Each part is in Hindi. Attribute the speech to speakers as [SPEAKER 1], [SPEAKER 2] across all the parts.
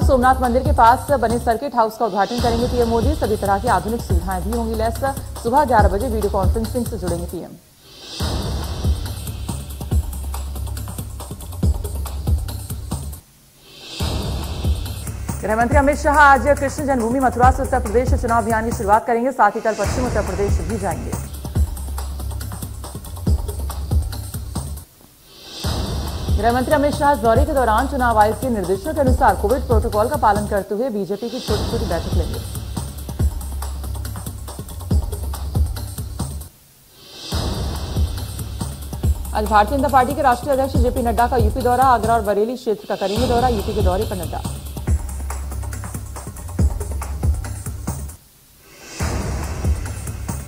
[SPEAKER 1] सोमनाथ मंदिर के पास बने सर्किट हाउस का उद्घाटन करेंगे पीएम मोदी। सभी तरह की आधुनिक सुविधाएं भी होंगी लैस। सुबह 11 बजे वीडियो कॉन्फ्रेंसिंग से जुड़ेंगे पीएम। गृहमंत्री अमित शाह आज कृष्ण जन्मभूमि मथुरा से उत्तर प्रदेश चुनाव अभियान की शुरुआत करेंगे। साथ ही कल पश्चिम उत्तर प्रदेश भी जाएंगे। गृहमंत्री अमित शाह दौरे के दौरान चुनाव आयोग के निर्देशों के अनुसार कोविड प्रोटोकॉल का पालन करते हुए बीजेपी की छोटी छोटी बैठक लेंगे। आज भारतीय जनता पार्टी के राष्ट्रीय अध्यक्ष जेपी नड्डा का यूपी दौरा। आगरा और बरेली क्षेत्र का करेंगे दौरा। यूपी के दौरे पर नड्डा।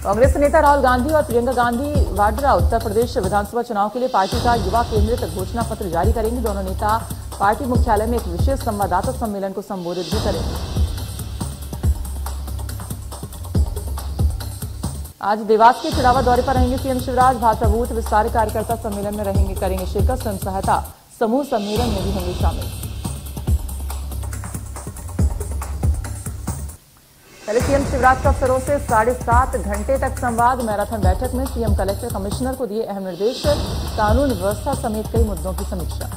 [SPEAKER 1] कांग्रेस नेता राहुल गांधी और प्रियंका गांधी वाड्रा उत्तर प्रदेश विधानसभा चुनाव के लिए पार्टी का युवा केंद्रित घोषणा पत्र जारी करेंगे। दोनों नेता पार्टी मुख्यालय में एक विशेष संवाददाता सम्मेलन को संबोधित भी करेंगे। आज देवास के चिड़ावा दौरे पर रहेंगे सीएम शिवराज। भाजपा बूथ विस्तार कार्यकर्ता सम्मेलन में करेंगे शिरकत। स्वयं सहायता समूह सम्मेलन में भी होंगे शामिल। पहले सीएम शिवराज का अफसरों से 7.5 घंटे तक संवाद। मैराथन बैठक में सीएम कलेक्टर कमिश्नर को दिए अहम निर्देश। कानून व्यवस्था समेत कई मुद्दों की समीक्षा।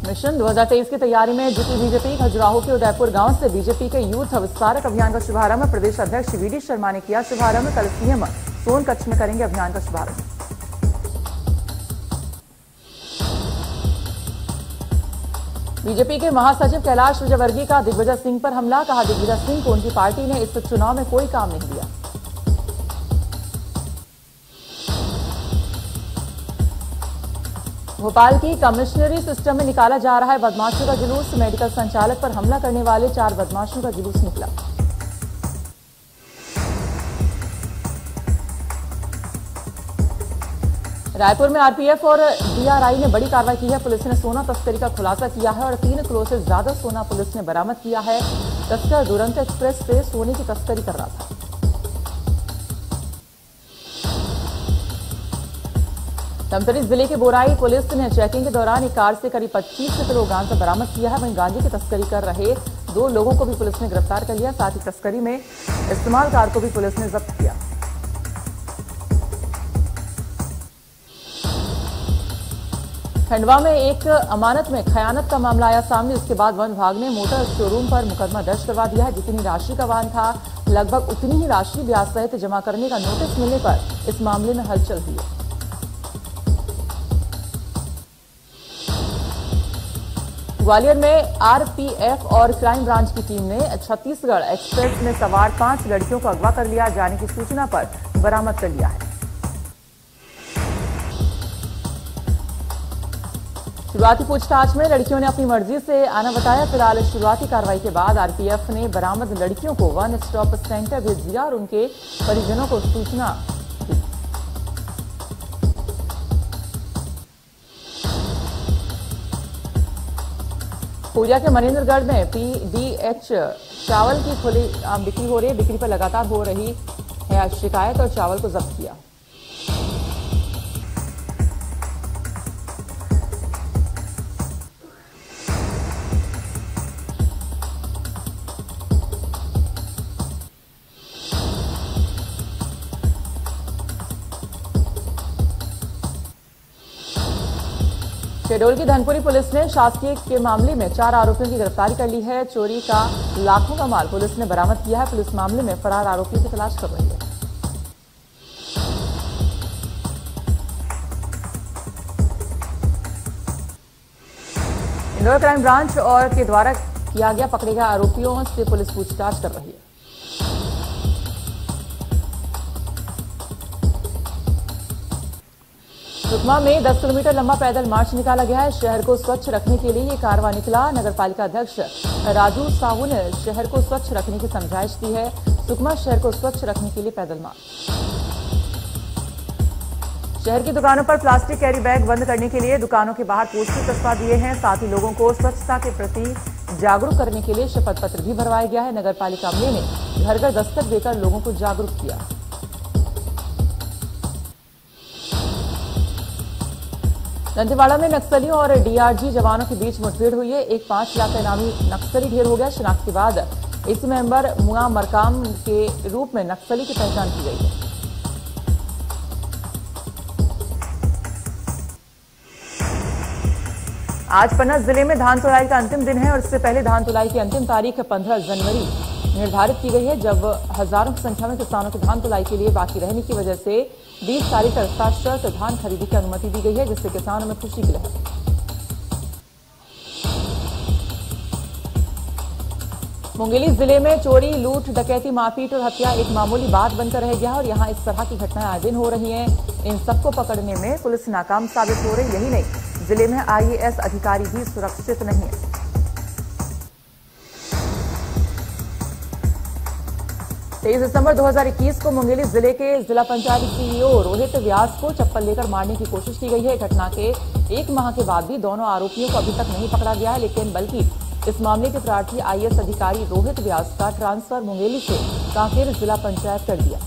[SPEAKER 1] मिशन 2023 की तैयारी में जुटी बीजेपी। खजुराहो के उदयपुर गांव से बीजेपी के यूथ विस्तारक अभियान का शुभारंभ। प्रदेश अध्यक्ष वीडी शर्मा ने किया शुभारंभ। कल सीएम सोनकच्छ में करेंगे अभियान का शुभारंभ। बीजेपी के महासचिव कैलाश विजयवर्गीय का दिग्विजय सिंह पर हमला। कहा दिग्विजय सिंह को उनकी पार्टी ने इस चुनाव में कोई काम नहीं दिया। भोपाल की कमिश्नरी सिस्टम में निकाला जा रहा है बदमाशों का जुलूस। मेडिकल संचालक पर हमला करने वाले 4 बदमाशों का जुलूस निकला। रायपुर में आरपीएफ और डीआरआई ने बड़ी कार्रवाई की है। पुलिस ने सोना तस्करी का खुलासा किया है और 3 करोड़ से ज्यादा सोना पुलिस ने बरामद किया है। तस्कर दुरंतो एक्सप्रेस से सोने की तस्करी कर रहा था। धमतरी जिले के बोराई पुलिस ने चेकिंग के दौरान एक कार से करीब 25 किलो गांजा बरामद किया है। वहीं गांजे की तस्करी कर रहे 2 लोगों को भी पुलिस ने गिरफ्तार कर लिया। साथ ही तस्करी में इस्तेमाल कार को भी पुलिस ने जब्त किया। खंडवा में एक अमानत में खयानत का मामला आया सामने। इसके बाद वन विभाग ने मोटर शोरूम पर मुकदमा दर्ज करवा दिया है। जितनी राशि का वाहन था लगभग उतनी ही राशि ब्याज सहित जमा करने का नोटिस मिलने पर इस मामले में हलचल हुई है। ग्वालियर में आरपीएफ और क्राइम ब्रांच की टीम ने छत्तीसगढ़ एक्सप्रेस में सवार 5 लड़कियों को अगवा कर लिया। जाने की सूचना पर बरामद कर लिया है। शुरुआती पूछताछ में लड़कियों ने अपनी मर्जी से आना बताया। फिलहाल शुरुआती कार्रवाई के बाद आरपीएफ ने बरामद लड़कियों को वन स्टॉप सेंटर भेज दिया और उनके परिजनों को सूचना दी। कोरिया के मनेन्द्रगढ़ में पीडीएच चावल की खुली बिक्री हो रही है। बिक्री पर लगातार हो रही है शिकायत और चावल को जब्त किया। शहडोल की धनपुरी पुलिस ने शासकीय के मामले में 4 आरोपियों की गिरफ्तारी कर ली है। चोरी का लाखों का माल पुलिस ने बरामद किया है। पुलिस मामले में फरार आरोपियों की तलाश कर रही है। इंदौर क्राइम ब्रांच और के द्वारा किया गया पकड़े गए आरोपियों से पुलिस पूछताछ कर रही है। सुकमा में 10 किलोमीटर लंबा पैदल मार्च निकाला गया है। शहर को स्वच्छ रखने के लिए ये कारवां निकला। नगरपालिका अध्यक्ष राजू साहू ने शहर को स्वच्छ रखने की समझाइश दी है। सुकमा शहर को स्वच्छ रखने के लिए पैदल मार्च। शहर की दुकानों पर प्लास्टिक कैरी बैग बंद करने के लिए दुकानों के बाहर पोस्टर कसवा दिए हैं। साथ ही लोगों को स्वच्छता के प्रति जागरूक करने के लिए शपथ पत्र भी भरवाया गया है। नगर पालिका अमले ने घर घर दस्तक देकर लोगों को जागरूक किया। दंतेवाड़ा में नक्सलियों और डीआरजी जवानों के बीच मुठभेड़ हुई है। एक 5 लाख इनामी नक्सली ढेर हो गया। शिनाख्त के बाद इस मेंबर मुआ मरकाम के रूप में नक्सली की पहचान की गई है। आज पन्ना जिले में धान तुलाई का अंतिम दिन है और इससे पहले धान तुलाई की अंतिम तारीख 15 जनवरी निर्धारित की गई है। जब हजारों की संख्या में किसानों को धान तुलाई के लिए बाकी रहने की वजह से 20 तारीख तक सशर्त धान खरीदी की अनुमति दी गई है, जिससे किसानों में खुशी की लहर। मुंगेली जिले में चोरी, लूट, डकैती, मारपीट और हत्या एक मामूली बात बनकर रह गया है और यहां इस तरह की घटनाएं आए दिन हो रही हैं। इन सबको पकड़ने में पुलिस नाकाम साबित हो रही। यही नहीं, जिले में आईएएस अधिकारी भी सुरक्षित नहीं है। दिसंबर 2021 को मुंगेली जिले के जिला पंचायत सीईओ रोहित व्यास को चप्पल लेकर मारने की कोशिश की गई है। घटना के 1 माह के बाद भी दोनों आरोपियों को अभी तक नहीं पकड़ा गया है, लेकिन बल्कि इस मामले के प्रार्थी आईएएस अधिकारी रोहित व्यास का ट्रांसफर मुंगेली से कांकेर जिला पंचायत कर दिया।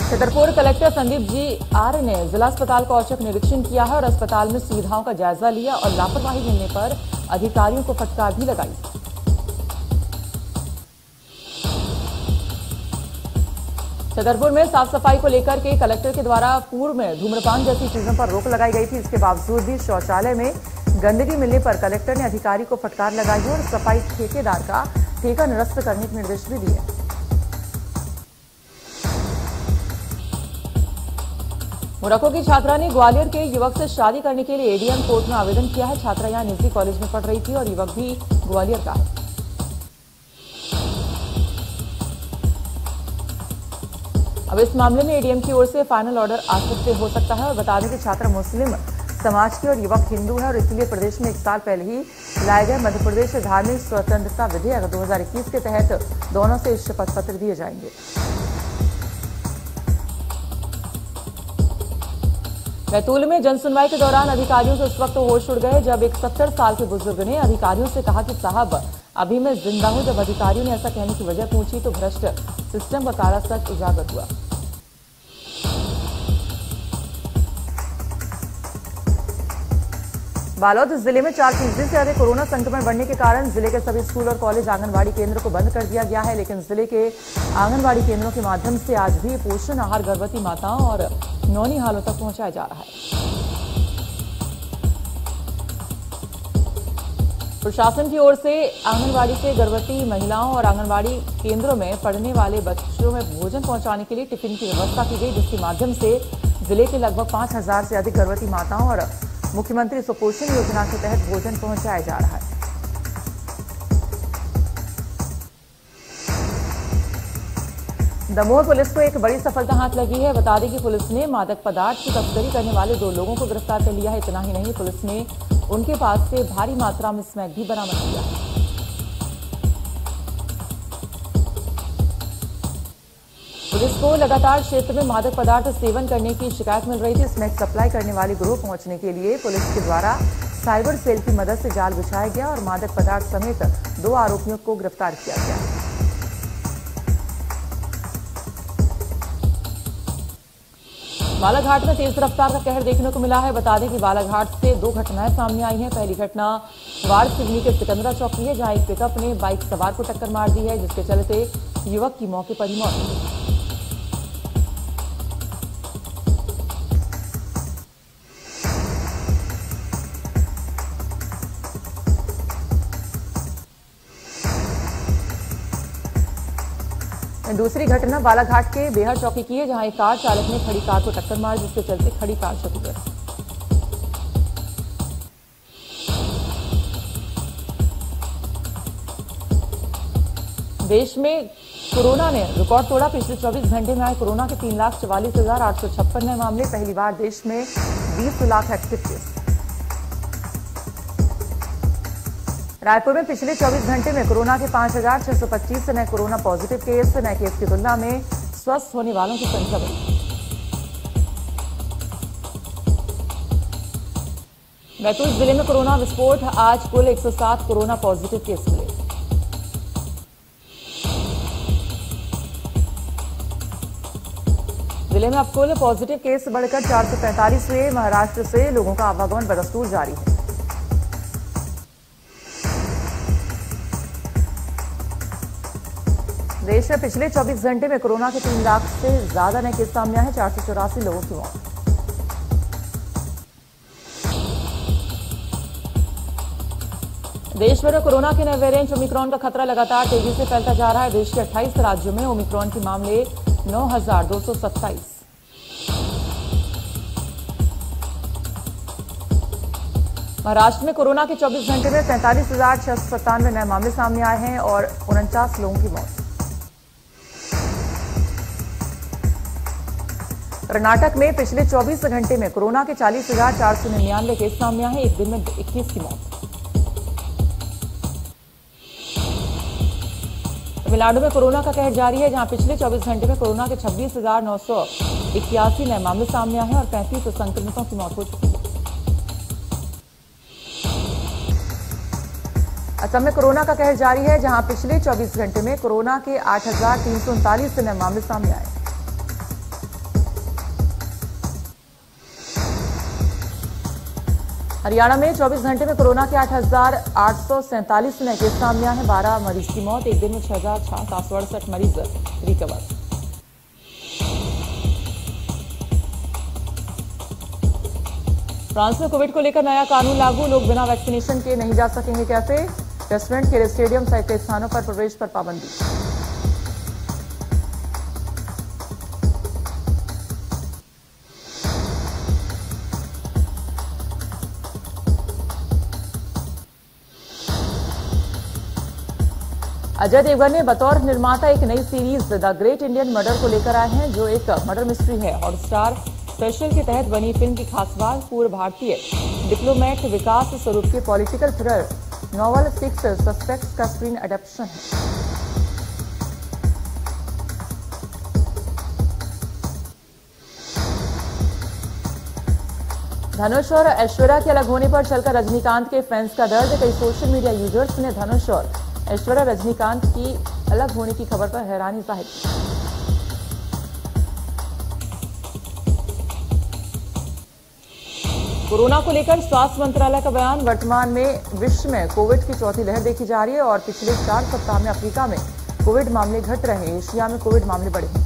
[SPEAKER 1] छतरपुर कलेक्टर संदीप जी आर्य ने जिला अस्पताल का औचक निरीक्षण किया है और अस्पताल में सुविधाओं का जायजा लिया और लापरवाही मिलने पर अधिकारियों को फटकार भी लगाई। छतरपुर में साफ सफाई को लेकर के कलेक्टर के द्वारा पूर्व में धूम्रपान जैसी चीजों पर रोक लगाई गई थी। इसके बावजूद भी शौचालय में गंदगी मिलने पर कलेक्टर ने अधिकारी को फटकार लगाई और सफाई ठेकेदार का ठेका निरस्त करने के निर्देश भी दिए। मुरक्को की छात्रा ने ग्वालियर के युवक से शादी करने के लिए एडीएम कोर्ट में आवेदन किया है। छात्रा यहां निजी कॉलेज में पढ़ रही थी और युवक भी ग्वालियर का है। अब इस मामले में एडीएम की ओर से फाइनल ऑर्डर आ सकता है और बता दें कि छात्रा मुस्लिम समाज की और युवक हिंदू है और इसलिए प्रदेश में 1 साल पहले ही लाए गए मध्य प्रदेश धार्मिक स्वतंत्रता विधेयक 2021 के तहत दोनों से शपथ पत्र दिए जाएंगे। बैतूल में जनसुनवाई के दौरान अधिकारियों से उस वक्त होश उड़ गए जब एक 70 साल के बुजुर्ग ने अधिकारियों से कहा कि साहब अभी मैं जिंदा हूं। जब अधिकारियों ने ऐसा कहने की वजह पूछी तो भ्रष्ट सिस्टम का काला सच उजागर हुआ। बालोद जिले में 4% से अधिक कोरोना संक्रमण बढ़ने के कारण जिले के सभी स्कूल और कॉलेज आंगनबाड़ी केंद्रों को बंद कर दिया गया है, लेकिन जिले के आंगनबाड़ी केंद्रों के माध्यम से आज भी पोषण आहार गर्भवती माताओं और नौनिहालों तक पहुंचाया जा रहा है। प्रशासन की ओर से आंगनबाड़ी से गर्भवती महिलाओं और आंगनबाड़ी केंद्रों में पढ़ने वाले बच्चों में भोजन पहुंचाने के लिए टिफिन की व्यवस्था की गई, जिसके माध्यम से जिले के लगभग 5000 से अधिक गर्भवती माताओं और मुख्यमंत्री सुपोषण योजना के तहत भोजन पहुंचाया जा रहा है। दमोह पुलिस को एक बड़ी सफलता हाथ लगी है। बता दें कि पुलिस ने मादक पदार्थ की तस्करी करने वाले 2 लोगों को गिरफ्तार कर लिया है। इतना ही नहीं, पुलिस ने उनके पास से भारी मात्रा में स्मैक भी बरामद किया है। पुलिस को लगातार क्षेत्र में मादक पदार्थ सेवन करने की शिकायत मिल रही थी। स्मैक सप्लाई करने वाले गिरोह पहुंचने के लिए पुलिस के द्वारा साइबर सेल की मदद से जाल बिछाया गया और मादक पदार्थ समेत 2 आरोपियों को गिरफ्तार किया गया। बालाघाट में तेज रफ्तार का कहर देखने को मिला है। बता दें कि बालाघाट से 2 घटनाएं सामने आई हैं। पहली घटना वार्ड सिवनी के सिकंदरा चौक की है, जहां एक पिकअप ने बाइक सवार को टक्कर मार दी है, जिसके चलते युवक की मौके पर ही मौत हो गई। दूसरी घटना बालाघाट के बेहर चौकी की है, जहां एक कार चालक ने खड़ी कार को टक्कर मारी, जिसके चलते खड़ी कार क्षतिग्रस्त। देश में कोरोना ने रिकॉर्ड तोड़ा। पिछले 24 घंटे में आए कोरोना के 3,44,856 नए मामले। पहली बार देश में 20 लाख एक्टिव केस। रायपुर में पिछले 24 घंटे में कोरोना के 5,625 नए कोरोना पॉजिटिव केस। नए केस की तुलना में स्वस्थ होने वालों की संख्या बढ़ी। बैतूल जिले में कोरोना विस्फोट। आज कुल 107 कोरोना पॉजिटिव केस मिले। जिले में अब कुल पॉजिटिव केस बढ़कर 445 हुए। महाराष्ट्र से लोगों का आवागमन बदस्तूर जारी है। देश में पिछले 24 घंटे में कोरोना के 3 लाख से ज्यादा नए केस सामने आए। 484 लोगों की मौत। देश भर में कोरोना के नए वेरिएंट ओमिक्रॉन का खतरा लगातार तेजी से फैलता जा रहा है। देश के 28 राज्यों में ओमिक्रॉन के मामले 9,227। महाराष्ट्र में कोरोना के 24 घंटे में 43,697 नए मामले सामने आए हैं और 49 लोगों की मौत। कर्नाटक में पिछले 24 घंटे में कोरोना के 40,499 केस सामने आए हैं। एक दिन में 21 की मौत। तमिलनाडु में कोरोना का कहर जारी है, जहां पिछले 24 घंटे में कोरोना के 26,981 नए मामले सामने आए हैं और 35 संक्रमितों की मौत हो चुकी है। असम में कोरोना का कहर जारी है, जहां पिछले 24 घंटे में कोरोना के 8,339 नए मामले सामने आए। हरियाणा में 24 घंटे में कोरोना के 8,847 नए केस सामने आए हैं। 12 मरीज की मौत। एक दिन में 6,768 मरीज रिकवर। फ्रांस में कोविड को लेकर नया कानून लागू। लोग बिना वैक्सीनेशन के नहीं जा सकेंगे कैफे, रेस्टोरेंट, खेल स्टेडियम सहित कई स्थानों पर प्रवेश पर पाबंदी। अजय देवगन ने बतौर निर्माता एक नई series the great Indian murder को लेकर आए हैं, जो एक मर्डर मिस्ट्री है। हॉटस्टार स्पेशल के तहत बनी फिल्म की खास बात पूर्व भारतीय डिप्लोमेट विकास स्वरूप के पॉलिटिकल थ्रिलर नॉवल 6 सस्पेक्ट्स का स्क्रीन एडेप्टेशन है। धनुष और ऐश्वर्या के अलग होने पर चलकर रजनीकांत के फैंस का दर्द। कई सोशल मीडिया यूजर्स ने धनुष और ऐश्वर्या रजनीकांत की अलग होने की खबर पर हैरानी जाहिर की। कोरोना को लेकर स्वास्थ्य मंत्रालय का बयान। वर्तमान में विश्व में कोविड की चौथी लहर देखी जा रही है और पिछले 4 सप्ताह में अफ्रीका में कोविड मामले घट रहे हैं। एशिया में कोविड मामले बढ़े हैं।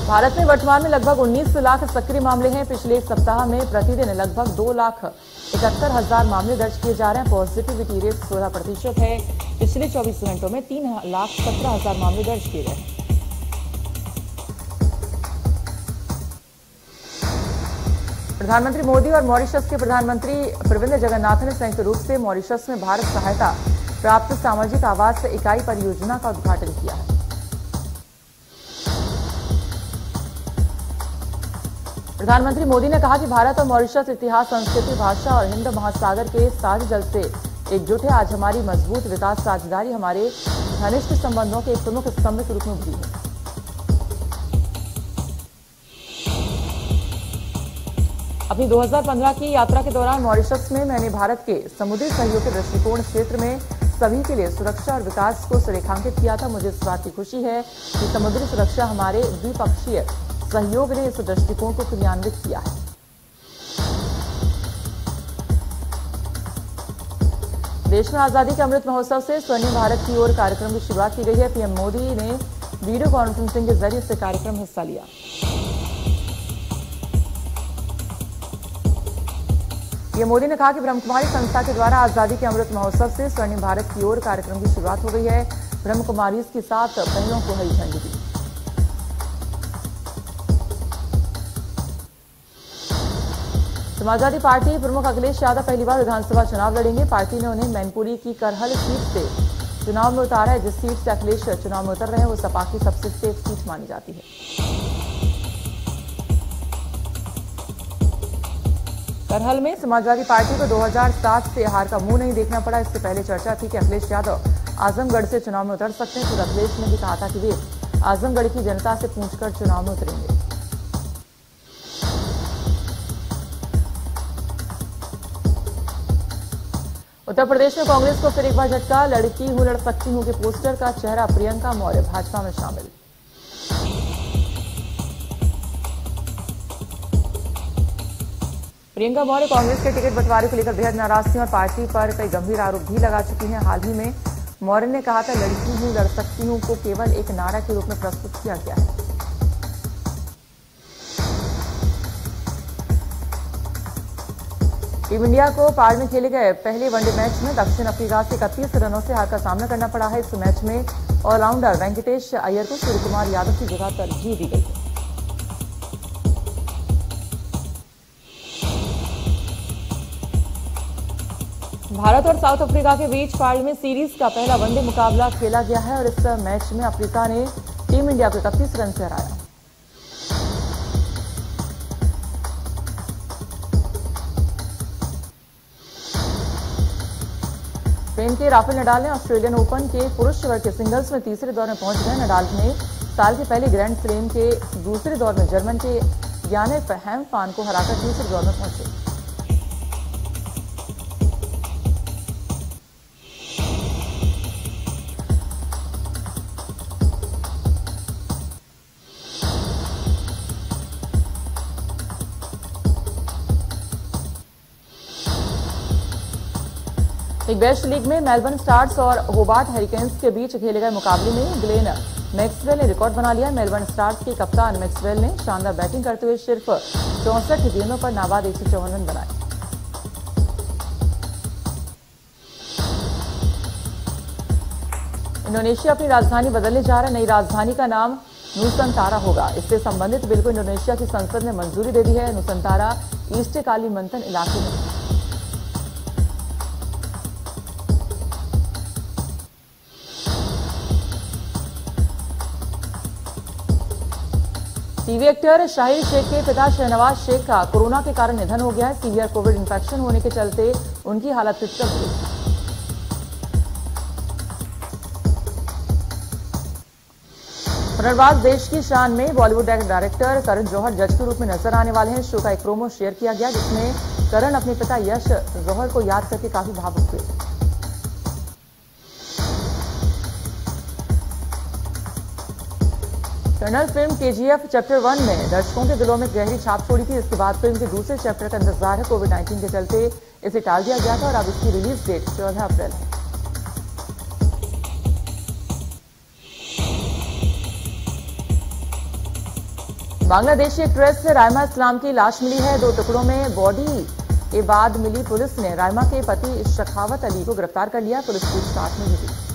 [SPEAKER 1] भारत में वर्तमान में लगभग 19 लाख सक्रिय मामले हैं। पिछले एक सप्ताह में प्रतिदिन लगभग 2,71,000 मामले दर्ज किए जा रहे हैं। पॉजिटिविटी रेट 16% है। पिछले 24 घंटों में 3,17,000 मामले दर्ज किए गए। प्रधानमंत्री मोदी और मॉरिशस के प्रधानमंत्री प्रविंद जगन्नाथ ने संयुक्त रूप से मॉरिशस में भारत सहायता प्राप्त सामाजिक आवास इकाई परियोजना का उद्घाटन किया है। प्रधानमंत्री मोदी ने कहा कि भारत और मॉरिशस इतिहास, संस्कृति, भाषा और हिंद महासागर के साझे जल से एकजुट है। आज हमारी मजबूत विकास साझेदारी हमारे घनिष्ठ संबंधों के एक प्रमुख स्तंभ के रूप में उभरी है। अपनी 2015 की यात्रा के दौरान मॉरिशस में मैंने भारत के समुद्री सहयोग के दृष्टिकोण क्षेत्र में सभी के लिए सुरक्षा और विकास को सुरेखांकित किया था। मुझे इस बात की खुशी है कि समुद्री सुरक्षा हमारे द्विपक्षीय सहयोग ने इस दृष्टिकोण को क्रियान्वित किया है। देश में आजादी के अमृत महोत्सव से स्वर्णिम भारत की ओर कार्यक्रम की शुरुआत की गई है। पीएम मोदी ने वीडियो कॉन्फ्रेंसिंग के जरिए से कार्यक्रम में हिस्सा लिया। पीएम मोदी ने कहा कि ब्रह्मकुमारी संस्था के द्वारा आजादी के अमृत महोत्सव से स्वर्णिम भारत की ओर कार्यक्रम की शुरुआत हो गई है। ब्रह्मकुमारी के साथ पहलों को हरी झंडी दी। समाजवादी पार्टी प्रमुख अखिलेश यादव पहली बार विधानसभा चुनाव लड़ेंगे। पार्टी ने उन्हें मैनपुरी की करहल सीट से चुनाव में उतारा है। जिस सीट से अखिलेश चुनाव में उतर रहे हैं वो सपा की सबसे सेफ सीट मानी जाती है। करहल में समाजवादी पार्टी को 2007 से हार का मुंह नहीं देखना पड़ा। इससे पहले चर्चा थी कि अखिलेश यादव आजमगढ़ से चुनाव में उतर सकते हैं। खुद अखिलेश ने भी कहा था कि वे आजमगढ़ की जनता से पूछकर चुनाव में उतरेंगे। उत्तर प्रदेश में कांग्रेस को फिर एक बार झटका। लड़की हूं लड़ सकती हूं के पोस्टर का चेहरा प्रियंका मौर्य भाजपा में शामिल। प्रियंका मौर्य कांग्रेस के टिकट बंटवारे को लेकर बेहद नाराज थी और पार्टी पर कई गंभीर आरोप भी लगा चुकी हैं। हाल ही में मौर्य ने कहा था, लड़की हूं लड़ सकती हूं को केवल एक नारा के रूप में प्रस्तुत किया गया है। टीम इंडिया को पार में खेले गए पहले वनडे मैच में दक्षिण अफ्रीका से 31 रनों से हार का सामना करना पड़ा है। इस मैच में ऑलराउंडर वेंकटेश अय्यर को सूर्यकुमार यादव की जगह तरजीह दी गई है। भारत और साउथ अफ्रीका के बीच पारी में सीरीज का पहला वनडे मुकाबला खेला गया है और इस मैच में अफ्रीका ने टीम इंडिया को 31 रन से हराया। स्पेन के राफेल नडाल ने ऑस्ट्रेलियन ओपन के पुरुष वर्ग के सिंगल्स में तीसरे दौर में पहुंच गए। नडाल ने साल के पहले ग्रैंड स्लैम के दूसरे दौर में जर्मन के यानिक हेमफान को हराकर तीसरे दौर में पहुंचे। एक वेस्ट लीग में मेलबर्न स्टार्स और होबार्ट हेरिकेन्स के बीच खेले गए मुकाबले में ग्लेन मैक्सवेल ने रिकॉर्ड बना लिया। मेलबर्न स्टार्स के कप्तान मैक्सवेल ने शानदार बैटिंग करते हुए सिर्फ 64 गेंदों पर नाबाद 154 रन बनाए। इंडोनेशिया अपनी राजधानी बदलने जा रहा है। नई राजधानी का नाम नुसंतारा होगा। इससे संबंधित बिल को इंडोनेशिया की संसद ने मंजूरी दे दी है। नुसंतारा ईस्ट कालीमंतन इलाके में है। टीवी एक्टर शाहिर शेख के पिता शहनवाज शेख का कोरोना के कारण निधन हो गया है। सीवियर कोविड इंफेक्शन होने के चलते उनकी हालत क्रिटिकल हो गई। पुनर्वास देश की शान में बॉलीवुड डायरेक्टर करण जौहर जज के रूप में नजर आने वाले हैं। शो का एक प्रोमो शेयर किया गया जिसमें करण अपने पिता यश जौहर को याद करके काफी भावुक हुए। कर्नल फिल्म केजीएफ चैप्टर 1 ने दर्शकों के दिलों में गहरी छाप छोड़ी थी। इसके बाद फिल्म के दूसरे चैप्टर का इंतजार है। कोविड-19 के चलते इसे टाल दिया गया था और अब इसकी रिलीज डेट 14 अप्रैल है। बांग्लादेशी एक्ट्रेस राइमा इस्लाम की लाश मिली है। 2 टुकड़ों में बॉडी के बाद मिली। पुलिस ने राइमा के पति शखावत अली को गिरफ्तार कर लिया। पुलिस पूछताछ में जुटी।